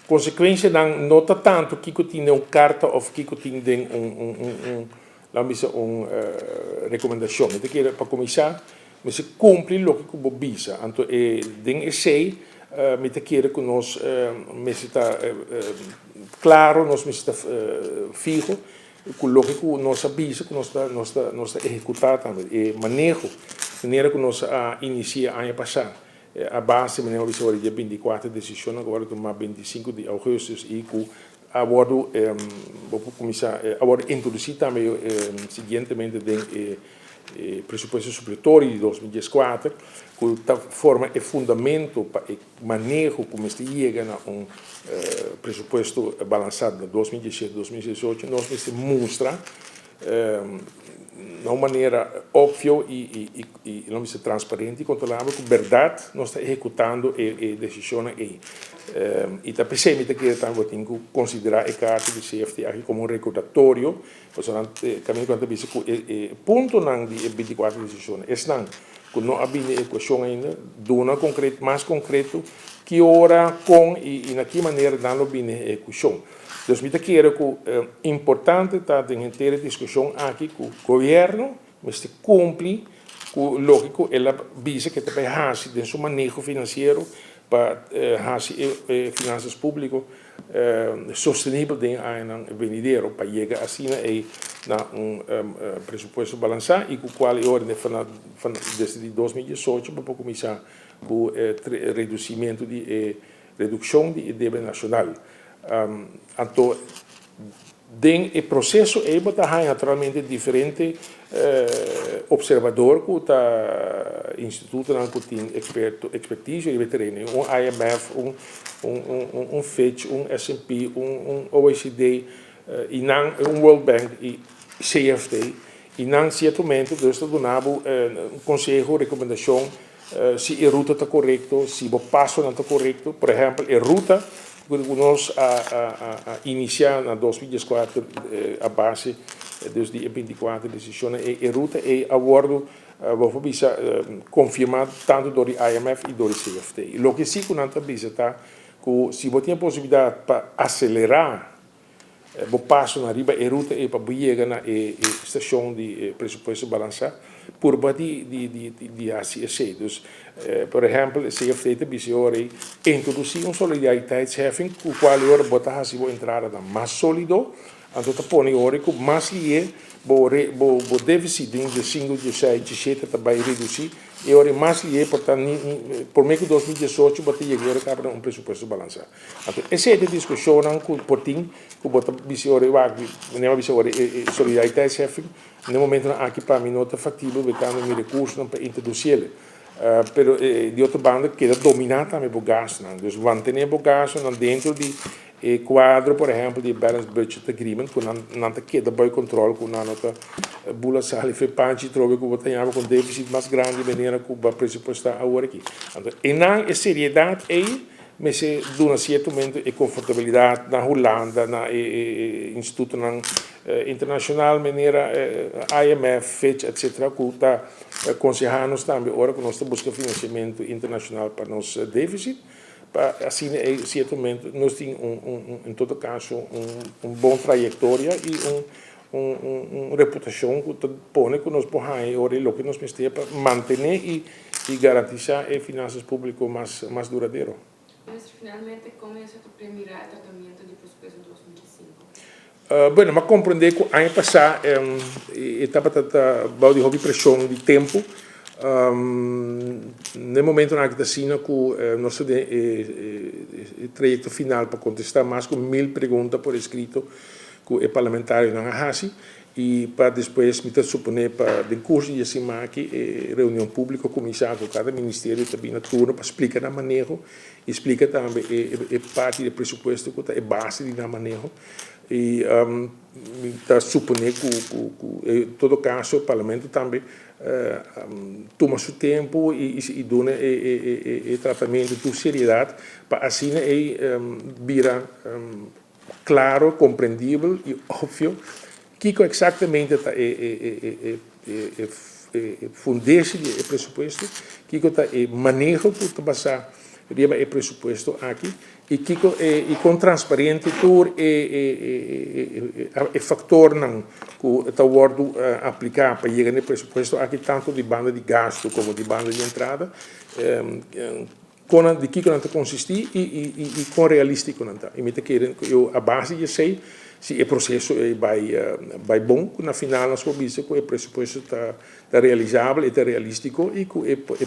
consequência não tá tanto que tem uma carta ou que tem uma recomendação. Então, para começar, mas se cumpre o que você visa. Então, tem esse, me quer que nós está claro, nós está fijo, com o que nós avisa, que nós está executar também, e manejo, maneira que nós inicia ano passado. A base, maneira que nós dia 24 decisão agora tomar 25 de agosto e que agora vou começar agora introduzir também seguintemente o pressuposto supletório de 2014 que forma o fundamento para o manejo como se chega a pressuposto balançado de 2017-2018 nós se mostra de uma maneira óbvia e não se transparente e controlável que verdade nós está executando a decisão aí e também que também tem que considerar a carta de CFT aqui como recordatório caminho quanto diz que ponto não de 24 decisões é não que não havia equação ainda dona concreto mais concreto que ora com e na que maneira não havia equação. Então, me quero que é importante estar em inteira discussão aqui com o governo, mas se cumpre com lógico ela visa que também haja de seu manejo financeiro para haja finanças públicas sustentável de ano venidero para chegar assim a pressuposto balançado e com qual é ordem desde 2018 para começar com o reduzimento de redução de débito nacional. Então, o processo é naturalmente diferente observador que está instituto que tem expertise e veterano, IMF, Fitch, S&P, OECD, e World Bank e CFT, e não certamente dus dat donavo conselho, recomendação se a ruta está correta, se o passo não está correto, por exemplo, a ruta nós iniciar na 2004 a base desde 24 decisões e a ruta é agora vou confirmar tanto do IMF e do CFT. O que sim que não está está que se você tem a possibilidade para acelerar o passo na riba a ruta é para chegar na estação de pressuposto balançado por de ACC. Dus, por exemplo, CFT também introduzir solidariteitsheffing, com o qual agora botar a sua entrada mais sólido, então põe agora que mais lhe o déficit de 5, 16, 17 também reduzir, e agora mais lhe portanto, por meio de 2018, botar agora para pressuposto balançado. Então, essa é a discussão que por tim, que botar solidariteitsheffing, no momento aqui para mim não está factível, porque não tem recursos para introduzir. Pero de outra banda queda dominar também o gasto, então manter o gasto dentro de quadro, por exemplo, de balance budget agreement, que não queda bem controle, que não está bula sali fe panci trove que você tem com déficit mais grande, maneira que o pressuposto agora aqui. Então, e não é seriedade aí, mas de um certo momento é confortabilidade na Holanda, na Instituto Internacional, maneira IMF, Fitch, etc., que está aconselhando também, agora que nós estamos buscando financiamento internacional para nosso déficit, para assim, em certo momento, nós temos, em todo caso, bom trajetória e uma reputação que põe que nós podemos agora o que nós precisamos para manter e garantizar as finanças públicas mais duradeiras. Ministro, finalmente, como é o primeiro tratamento de pressuposto de 2005? Bueno, mas compreender que ano passado estava de pressão de tempo. No momento na que está sendo que nosso trajeto final para contestar mais de 1000 perguntas por escrito que o parlamentário não faz e para depois me suponer para o curso de semana aqui reunião pública começar com cada ministério também na turno para explicar o manejo explica também parte do pressuposto que é base de manejo e está suponer que em todo caso o parlamento também toma seu tempo e dona tratamento com seriedade para assim vira claro, compreendível e óbvio que exatamente fundece o pressuposto, que está manejo para passar o pressuposto aqui e com transparente tour e fator não que está word aplicar para chegar no presupuesto aqui tanto de banda de gasto como de banda de entrada com de que não consistir e com realístico não tá e me querem eu a base eu sei se o processo vai bom na final nós vamos ver que o presupuesto está realizável e está realístico e que é